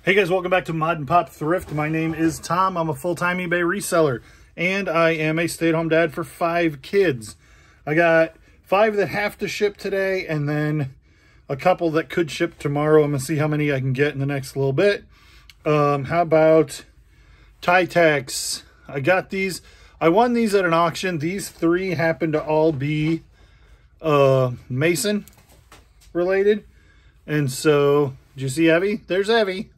Hey guys, welcome back to Mod and Pop Thrift. My name is Tom. I'm a full-time eBay reseller, and I am a stay-at-home dad for 5 kids. I got 5 that have to ship today, and then a couple that could ship tomorrow. I'm gonna see how many I can get in the next little bit. How about Titex? I got these. I won these at an auction. These 3 happen to all be Mason related, and so did you see Evie? There's Evie.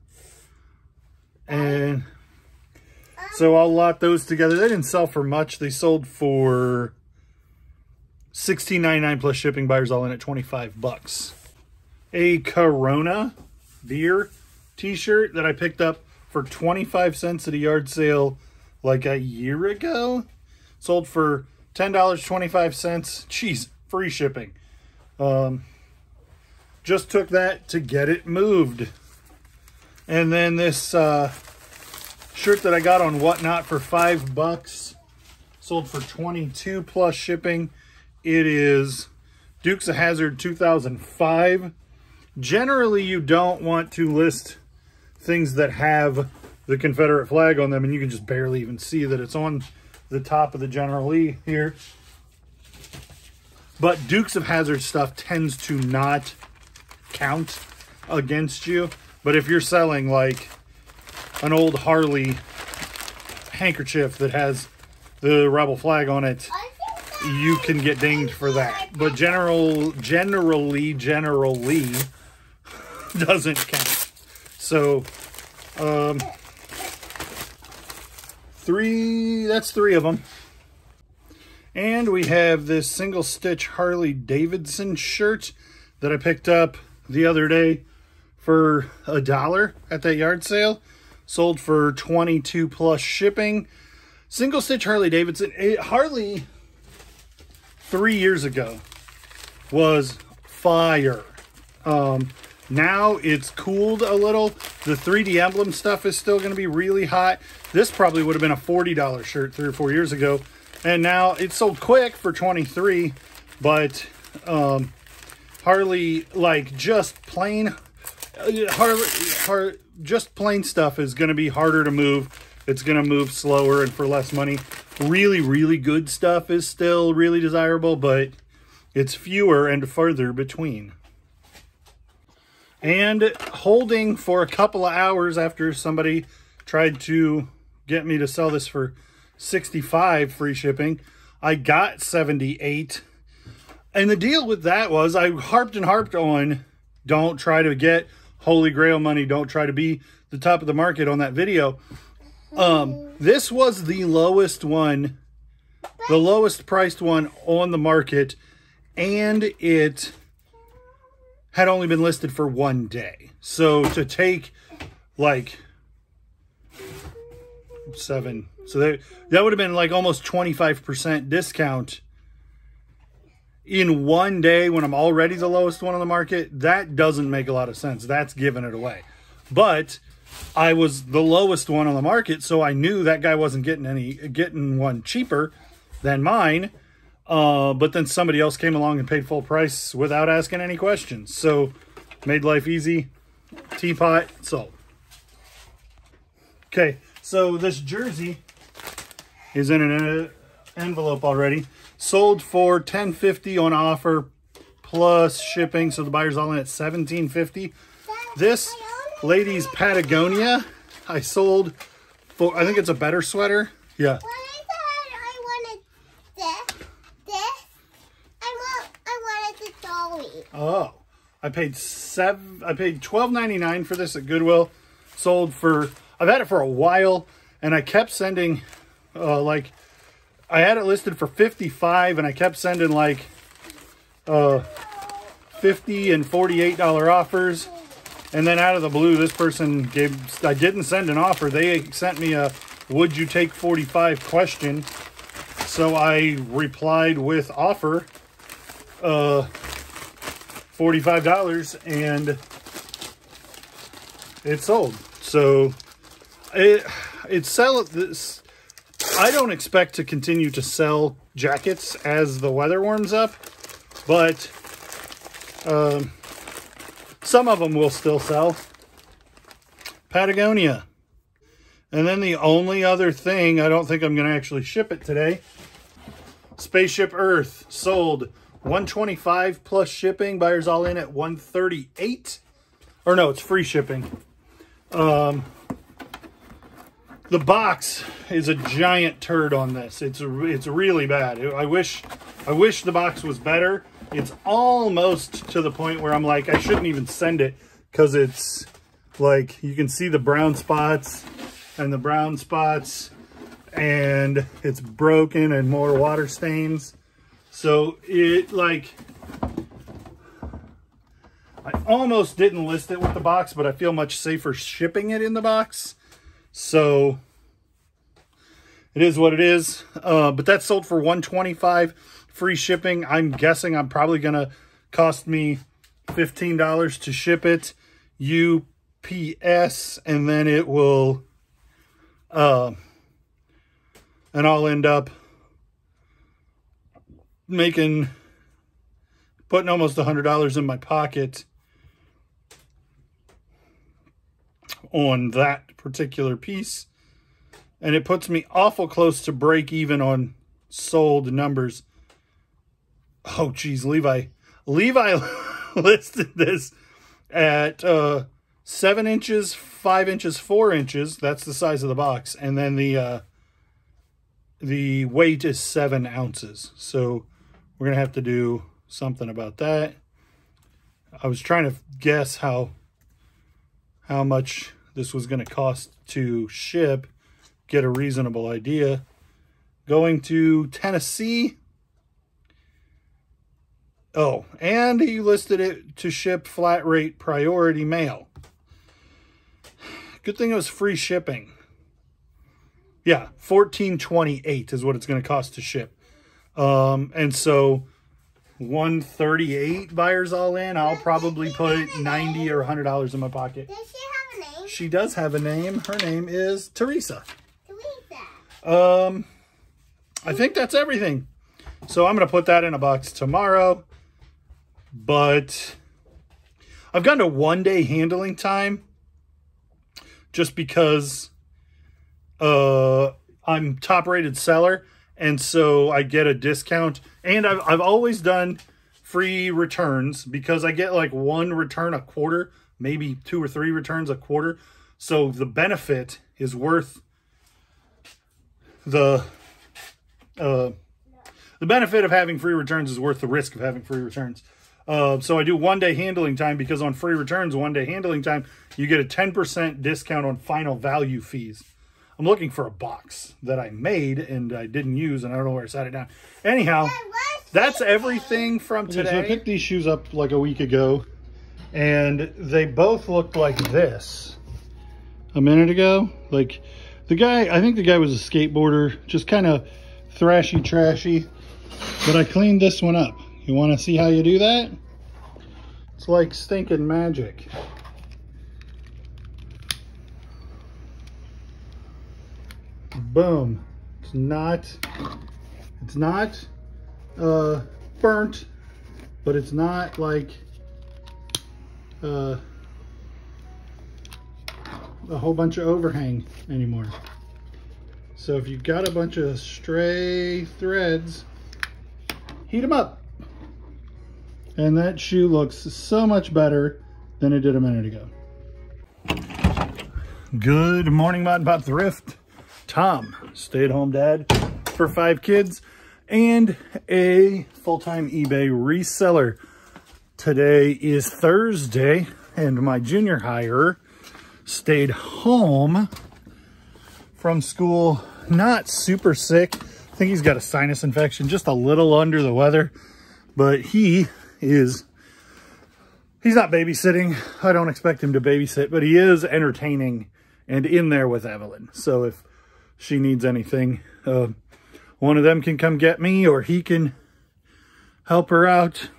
And so I'll lot those together. They didn't sell for much. They sold for $16.99 plus shipping. Buyers all in at 25 bucks. A Corona beer t-shirt that I picked up for 25 cents at a yard sale like a year ago. Sold for $10.25. Jeez, free shipping. Just took that to get it moved. And then this shirt that I got on Whatnot for 5 bucks, sold for 22 plus shipping. It is Dukes of Hazzard 2005. Generally, you don't want to list things that have the Confederate flag on them, and you can just barely even see that it's on the top of the General Lee here. But Dukes of Hazzard stuff tends to not count against you. But if you're selling like an old Harley handkerchief that has the rebel flag on it, you can get dinged for that. But generally doesn't count. So that's 3 of them. And we have this single stitch Harley Davidson shirt that I picked up the other day for $1 at that yard sale. Sold for 22 plus shipping. Single stitch Harley Davidson. Harley 3 years ago was fire. Now it's cooled a little. The 3D emblem stuff is still going to be really hot. This probably would have been a $40 shirt 3 or 4 years ago. And now it's sold quick for 23. But Harley, like just plain just plain stuff is going to be harder to move. It's going to move slower and for less money. Really, really good stuff is still really desirable, but it's fewer and further between. And holding for a couple of hours after somebody tried to get me to sell this for 65 free shipping, I got 78. And the deal with that was I harped and harped on, don't try to get Holy Grail money. Don't try to be the top of the market on that video. This was the lowest one, the lowest priced one on the market, and it had only been listed for 1 day. So to take like 7, so that would have been like almost 25% discount in 1 day when I'm already the lowest one on the market. That doesn't make a lot of sense. That's giving it away. But I was the lowest one on the market, so I knew that guy wasn't getting one cheaper than mine. But then somebody else came along and paid full price without asking any questions. So made life easy. Teapot sold. Okay, so this jersey is in an envelope already. Sold for $10.50 on offer plus shipping, so the buyer's all in at $17.50. This lady's Patagonia I sold for, I think it's a better sweater. Yeah. When I wanted this, I wanted the dolly. Oh, I paid $12.99 for this at Goodwill. Sold for, I've had it for a while, and I kept sending like, I had it listed for 55, and I kept sending like $50 and $48 offers. And then out of the blue, this person I didn't send an offer. They sent me a, would you take 45 question. So I replied with offer, $45, and it sold. So this. I don't expect to continue to sell jackets as the weather warms up, but some of them will still sell. Patagonia. And then the only other thing, I don't think I'm going to actually ship it today. Spaceship Earth sold $125 plus shipping. Buyers all in at $138. Or no, it's free shipping. The box is a giant turd on this. It's really bad. I wish the box was better. It's almost to the point where I'm like, I shouldn't even send it, because it's like, you can see the brown spots and the brown spots, and it's broken and more water stains. So it, like, I almost didn't list it with the box, but I feel much safer shipping it in the box. So it is what it is. But that's sold for $125 free shipping. I'm guessing I'm probably gonna cost me $15 to ship it UPS, and then it will and I'll end up putting almost $100 in my pocket on that particular piece. And it puts me awful close to break even on sold numbers. Oh, geez, Levi listed this at 7 inches, 5 inches, 4 inches. That's the size of the box. And then the weight is 7 ounces. So we're going to have to do something about that. I was trying to guess how much this was going to cost to ship, get a reasonable idea. Going to Tennessee. Oh, and he listed it to ship flat rate priority mail. Good thing it was free shipping. Yeah, $14.28 is what it's going to cost to ship. And so $138 buyers all in. I'll probably put $90 or $100 in my pocket. Does she have a name? She does have a name. Her name is Teresa. Teresa. I think that's everything. So I'm going to put that in a box tomorrow. But I've gone to 1 day handling time just because I'm top rated seller. And so I get a discount. And I've always done free returns because I get like 1 return a quarter, maybe 2 or 3 returns a quarter. So the benefit is worth the benefit of having free returns is worth the risk of having free returns. So I do 1 day handling time because on free returns, 1 day handling time, you get a 10% discount on final value fees. I'm looking for a box that I made and I didn't use, and I don't know where I sat it down. Anyhow, that's everything from today. So I picked these shoes up like a week ago, and they both looked like this a minute ago. Like the guy, I think the guy was a skateboarder, just kind of thrashy, trashy. But I cleaned this one up. You want to see how you do that? It's like stinking magic. Boom. It's not burnt, but it's not like a whole bunch of overhang anymore. So if you've got a bunch of stray threads, heat them up. And that shoe looks so much better than it did a minute ago. Good morning, Mod Pop Thrift. Tom, stay-at-home dad for 5 kids and a full-time eBay reseller. Today is Thursday, and my junior hirer stayed home from school, not super sick. I think he's got a sinus infection, just a little under the weather, but he's not babysitting. I don't expect him to babysit, but he is entertaining and in there with Evelyn. So if she needs anything, one of them can come get me, or he can help her out.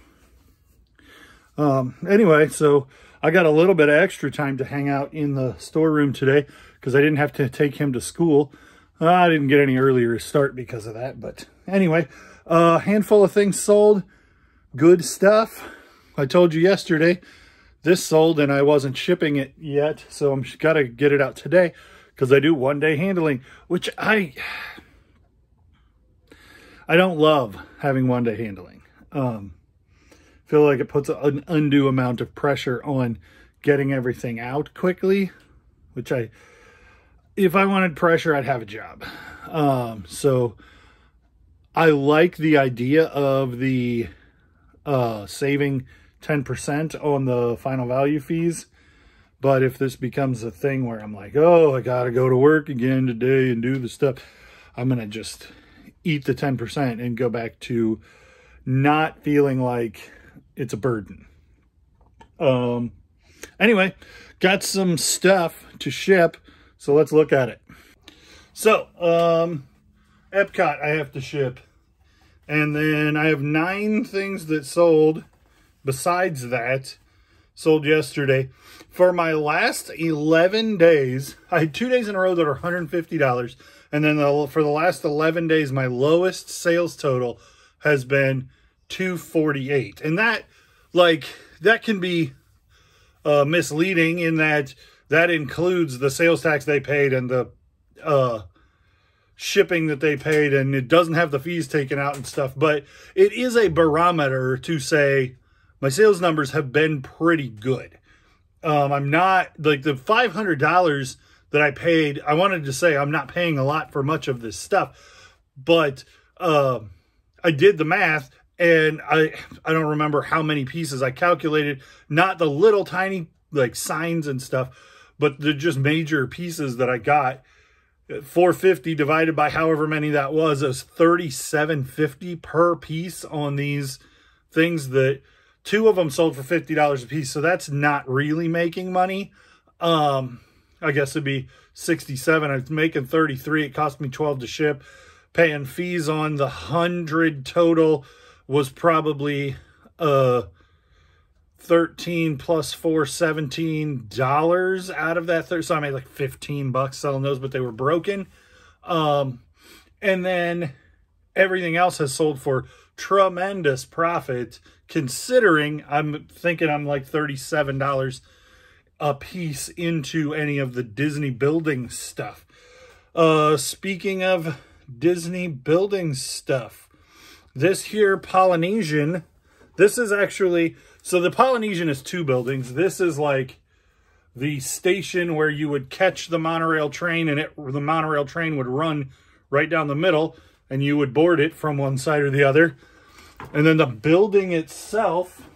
Anyway, so I got a little bit of extra time to hang out in the storeroom today because I didn't have to take him to school. I didn't get any earlier start because of that. But anyway, a handful of things sold. Good stuff. I told you yesterday this sold and I wasn't shipping it yet, so I'm got to get it out today because I do one-day handling, which I don't love having one-day handling. Feel like it puts an undue amount of pressure on getting everything out quickly, which if I wanted pressure, I'd have a job. So I like the idea of the saving 10% on the final value fees. But if this becomes a thing where I'm like, oh, I got to go to work again today and do the stuff, I'm going to just eat the 10% and go back to not feeling like it's a burden. Anyway, got some stuff to ship, so let's look at it. So, Epcot I have to ship. And then I have 9 things that sold besides that. Sold yesterday. For my last 11 days, I had 2 days in a row that are $150. And then for the last 11 days, my lowest sales total has been $248. And that can be misleading in that includes the sales tax they paid and the shipping that they paid, and it doesn't have the fees taken out and stuff. But it is a barometer to say my sales numbers have been pretty good. I'm not, like, the $500 that I paid, I wanted to say I'm not paying a lot for much of this stuff, but I did the math, and I don't remember how many pieces I calculated, not the little tiny, like, signs and stuff, but the just major pieces that I got. 450 divided by however many that was $37.50 per piece on these things that 2 of them sold for $50 a piece. So that's not really making money. I guess it'd be 67. I was making 33. It cost me 12 to ship. Paying fees on the 100 total was probably 13 plus 4, $17 out of that. So I made like $15 selling those, but they were broken. And then everything else has sold for tremendous profit, considering I'm thinking I'm like $37 a piece into any of the Disney building stuff. Speaking of Disney building stuff, this here Polynesian, this is actually, so the Polynesian is 2 buildings. This is like the station where you would catch the monorail train, and the monorail train would run right down the middle, and you would board it from one side or the other. And then the building itself,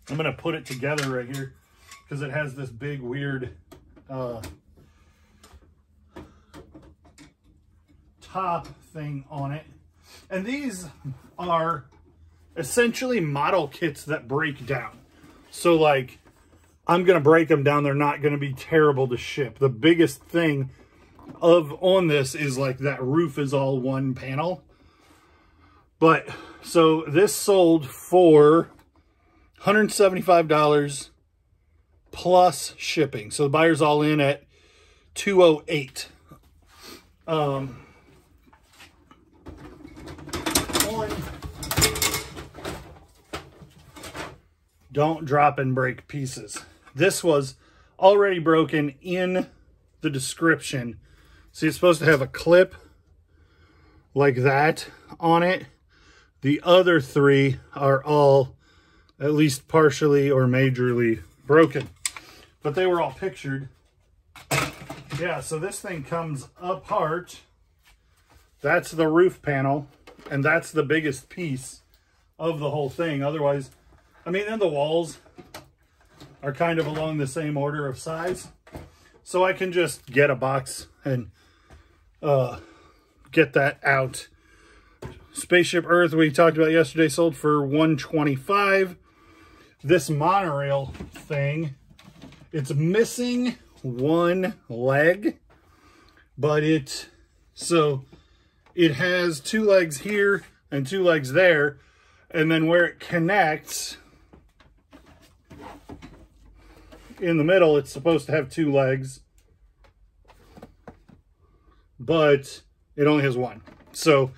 I'm going to put it together right here because it has this big weird top thing on it. And these are essentially model kits that break down. So, like, I'm going to break them down. They're not going to be terrible to ship. The biggest thing on this is, like, that roof is all one panel. But, so this sold for $175 plus shipping. So the buyer's all in at $208. Don't drop and break pieces. This was already broken in the description. So you're supposed to have a clip like that on it. The other 3 are all at least partially or majorly broken, but they were all pictured. Yeah, so this thing comes apart. That's the roof panel, and that's the biggest piece of the whole thing. Otherwise, I mean, and the walls are kind of along the same order of size. So I can just get a box and get that out. Spaceship Earth, we talked about yesterday, sold for $125. This monorail thing, it's missing 1 leg, but it has 2 legs here and 2 legs there, and then where it connects in the middle, it's supposed to have 2 legs, but it only has 1. So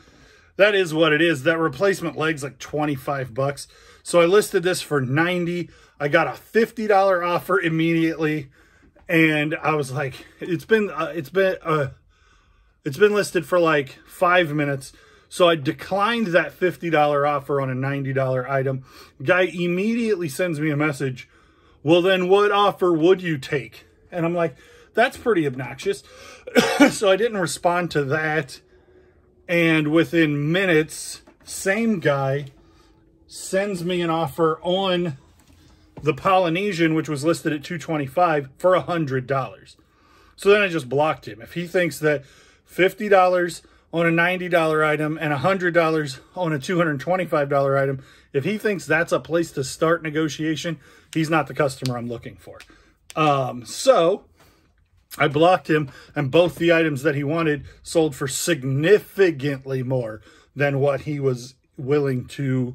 that is what it is. That replacement leg's like $25. So I listed this for $90. I got a $50 offer immediately, and I was like, it's been listed for like 5 minutes. So I declined that $50 offer on a $90 item. Guy immediately sends me a message. Well, then what offer would you take? And I'm like, that's pretty obnoxious. So I didn't respond to that. And within minutes, same guy sends me an offer on the Polynesian, which was listed at $225 for $100. So then I just blocked him. If he thinks that $50 on a $90 item and $100 on a $225 item, if he thinks that's a place to start negotiation, he's not the customer I'm looking for. So I blocked him, and both the items that he wanted sold for significantly more than what he was willing to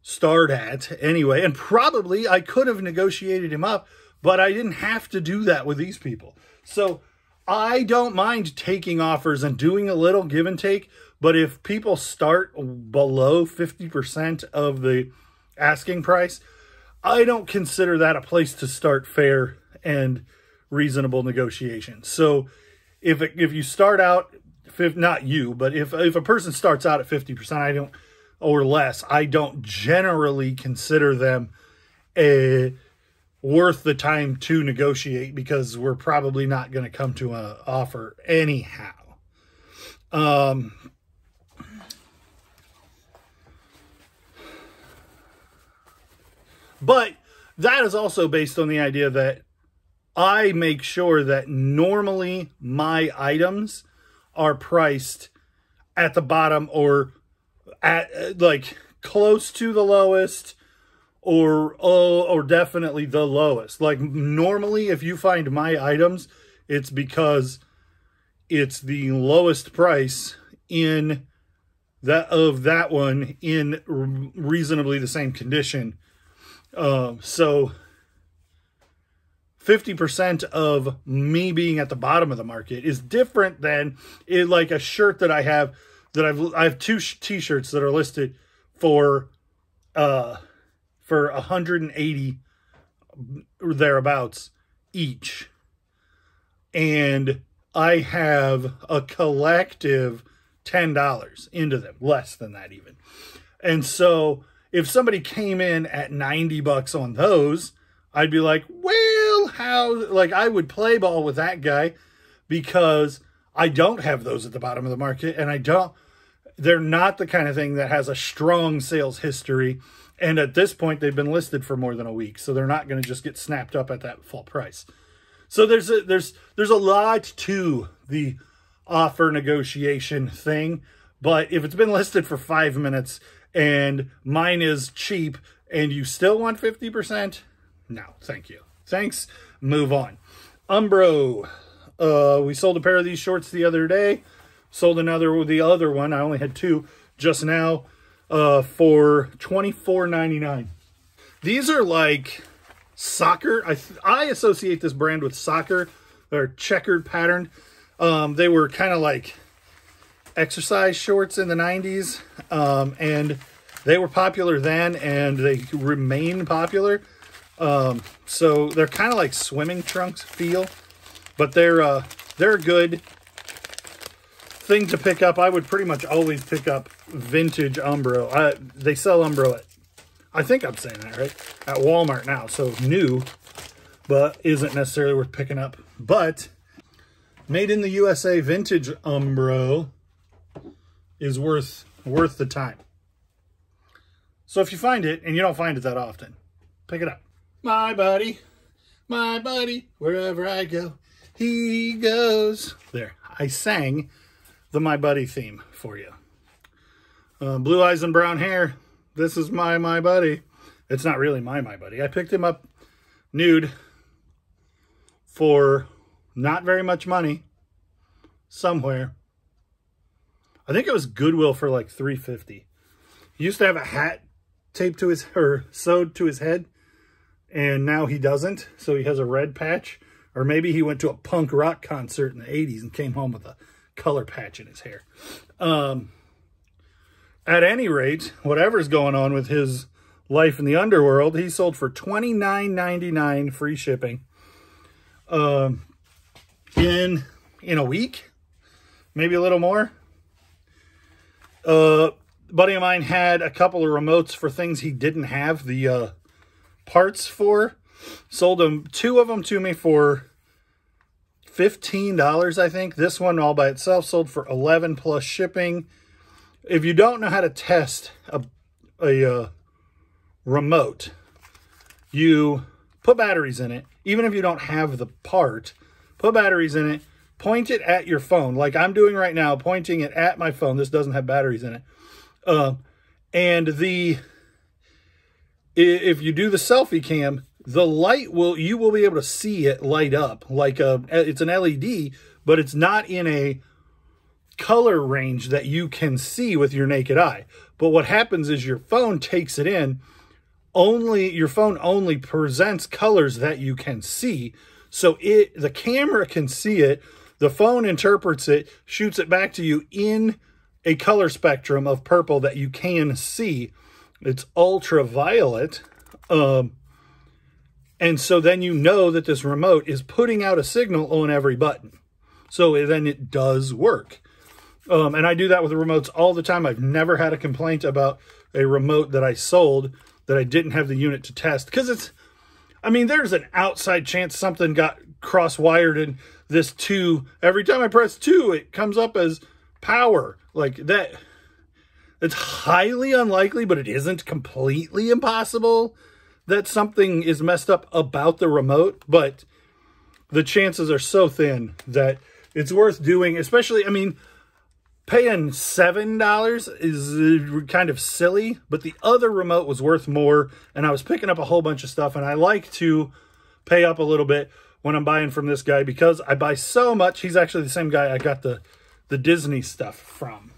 start at anyway. And probably I could have negotiated him up, but I didn't have to do that with these people. So I don't mind taking offers and doing a little give and take, but if people start below 50% of the asking price, I don't consider that a place to start fair and reasonable negotiation. So if you start out, not you, but if a person starts out at 50%, or less, I don't generally consider them worth the time to negotiate, because we're probably not going to come to an offer anyhow. But that is also based on the idea that I make sure that normally my items are priced at the bottom, or at like close to the lowest, or definitely the lowest. Like normally, if you find my items, it's because it's the lowest price in that one in reasonably the same condition. So 50% of me being at the bottom of the market is different than like a shirt that I have. I have two t-shirts that are listed for 180 or thereabouts each, and I have a collective $10 into them, less than that even. And so if somebody came in at $90 on those, I'd be like, well, how? Like, I would play ball with that guy, because I don't have those at the bottom of the market, and they're not the kind of thing that has a strong sales history. And at this point, they've been listed for more than a week, so they're not going to just get snapped up at that full price. So there's a lot to the offer negotiation thing. But if it's been listed for 5 minutes and mine is cheap and you still want 50%, no, thank you. Thanks. Move on. Umbro. We sold a pair of these shorts the other day. Sold the other one. I only had two just now for $24.99. These are like soccer. I associate this brand with soccer. They're checkered pattern. They were kind of like exercise shorts in the 90s. And they were popular then, and they remain popular. So they're kind of like swimming trunks feel, but they're a good thing to pick up. I would pretty much always pick up vintage Umbro. They sell Umbro at, I think I'm saying that right, at Walmart now. So new, but isn't necessarily worth picking up. But made in the USA vintage Umbro is worth the time. So if you find it, and you don't find it that often, pick it up. My buddy, wherever I go, he goes. There, I sang the My Buddy theme for you. Blue eyes and brown hair. This is my buddy. It's not really my buddy. I picked him up nude for not very much money somewhere. I think it was Goodwill for like $3.50. He used to have a hat taped to his, or sewed to his head, and now he doesn't. So he has a red patch, or maybe he went to a punk rock concert in the 80s and came home with a color patch in his hair. At any rate, whatever's going on with his life in the underworld. He sold for $29.99 free shipping. In a week, maybe a little more. Buddy of mine had a couple of remotes for things he didn't have the parts for. Sold them, 2 of them to me for $15, I think. This one all by itself sold for $11 plus shipping. If you don't know how to test a remote, you put batteries in it. Even if you don't have the part, put batteries in it, point it at your phone, like I'm doing right now, pointing it at my phone. This doesn't have batteries in it. And if you do the selfie cam, the light you will be able to see it light up like it's an LED, but it's not in a color range that you can see with your naked eye. But what happens is your phone takes it in. Your phone only presents colors that you can see. So the camera can see it, the phone interprets it, shoots it back to you in a color spectrum of purple that you can see. It's ultraviolet. And so then you know that this remote is putting out a signal on every button. So then it does work. And I do that with the remotes all the time. I've never had a complaint about a remote that I sold that I didn't have the unit to test. Because there's an outside chance something got cross-wired in this 2. Every time I press 2, it comes up as power. Like that. It's highly unlikely, but it isn't completely impossible that something is messed up about the remote. But the chances are so thin that it's worth doing, especially, paying $7 is kind of silly, but the other remote was worth more, and I was picking up a whole bunch of stuff, and I like to pay up a little bit when I'm buying from this guy because I buy so much. He's actually the same guy I got the Disney stuff from,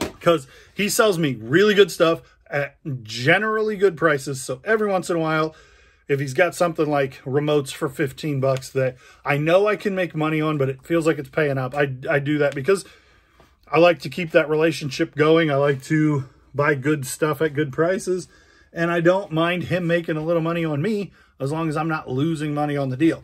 because he sells me really good stuff at generally good prices. So every once in a while, if he's got something like remotes for $15 that I know I can make money on, but it feels like it's paying up, I do that because I like to keep that relationship going. I like to buy good stuff at good prices, and I don't mind him making a little money on me as long as I'm not losing money on the deal.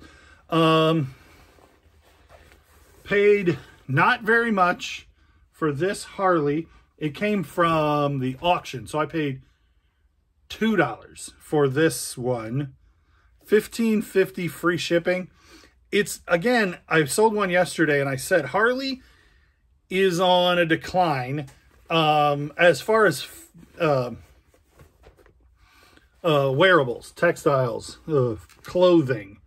Paid not very much for this Harley. It came from the auction, so I paid $2 for this one. $15.50 free shipping. It's, again, I sold one yesterday, and I said Harley is on a decline as far as wearables, textiles, clothing.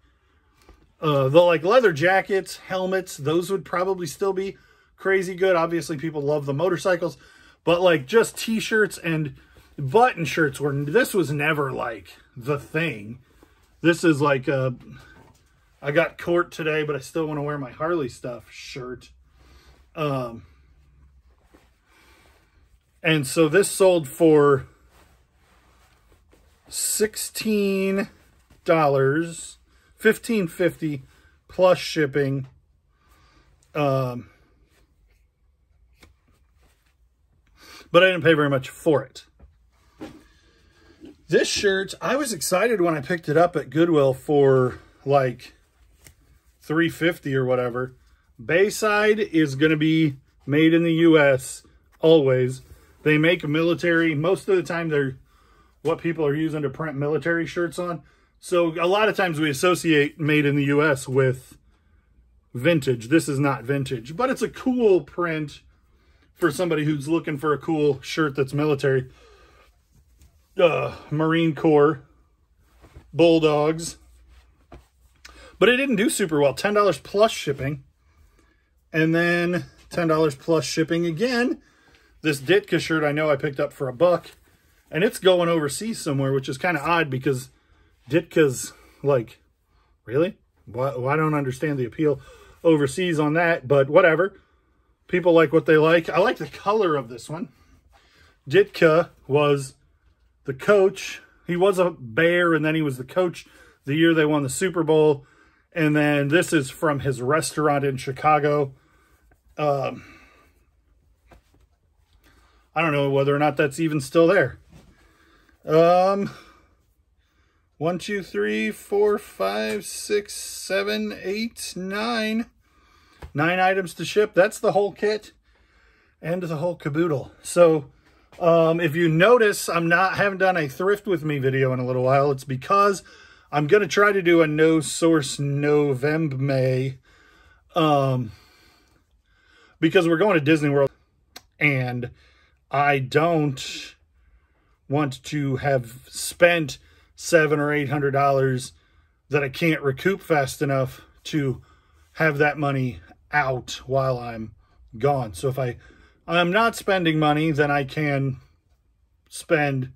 The like leather jackets, helmets, those would probably still be crazy good. Obviously, people love the motorcycles, but like just t-shirts and button shirts this was never like the thing. This is like I got court today, but I still want to wear my Harley stuff shirt. And so this sold for $16, $15.50 plus shipping. But I didn't pay very much for it. This shirt, I was excited when I picked it up at Goodwill for like $3.50 or whatever. Bayside is going to be made in the U.S. always. They make military. Most of the time, they're what people are using to print military shirts on. So a lot of times we associate made in the U.S. with vintage. This is not vintage, but it's a cool print for somebody who's looking for a cool shirt that's military. Marine Corps, Bulldogs. But it didn't do super well. $10 plus shipping. And then $10 plus shipping again. This Ditka shirt I know I picked up for $1. And it's going overseas somewhere, which is kind of odd because Ditka's like, really? Well, I don't understand the appeal overseas on that, but whatever. People like what they like. I like the color of this one. Ditka was the coach. He was a Bear, and then he was the coach the year they won the Super Bowl. And then this is from his restaurant in Chicago. I don't know whether or not that's even still there. 1, 2, 3, 4, 5, 6, 7, 8, 9. 9 items to ship. That's the whole kit and the whole caboodle. So, if you notice, haven't done a thrift with me video in a little while. It's because I'm going to try to do a no source November, because we're going to Disney World and I don't want to have spent $700 or $800 that I can't recoup fast enough to have that money out while I'm gone. So if I'm not spending money, then I can spend,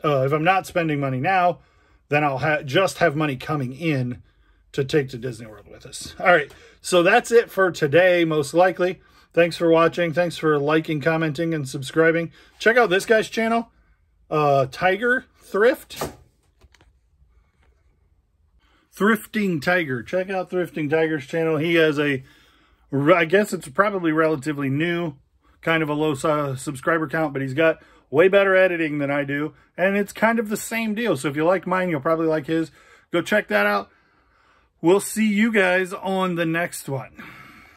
if I'm not spending money now, then I'll just have money coming in to take to Disney World with us. All right, so that's it for today, most likely. Thanks for watching. Thanks for liking, commenting, and subscribing. Check out this guy's channel, Tiger Thrift. Thrifting Tiger. Check out Thrifting Tiger's channel. He has a, I guess it's probably relatively new, kind of a low subscriber count, but he's got way better editing than I do, and it's kind of the same deal. So if you like mine, you'll probably like his. Go check that out. We'll see you guys on the next one.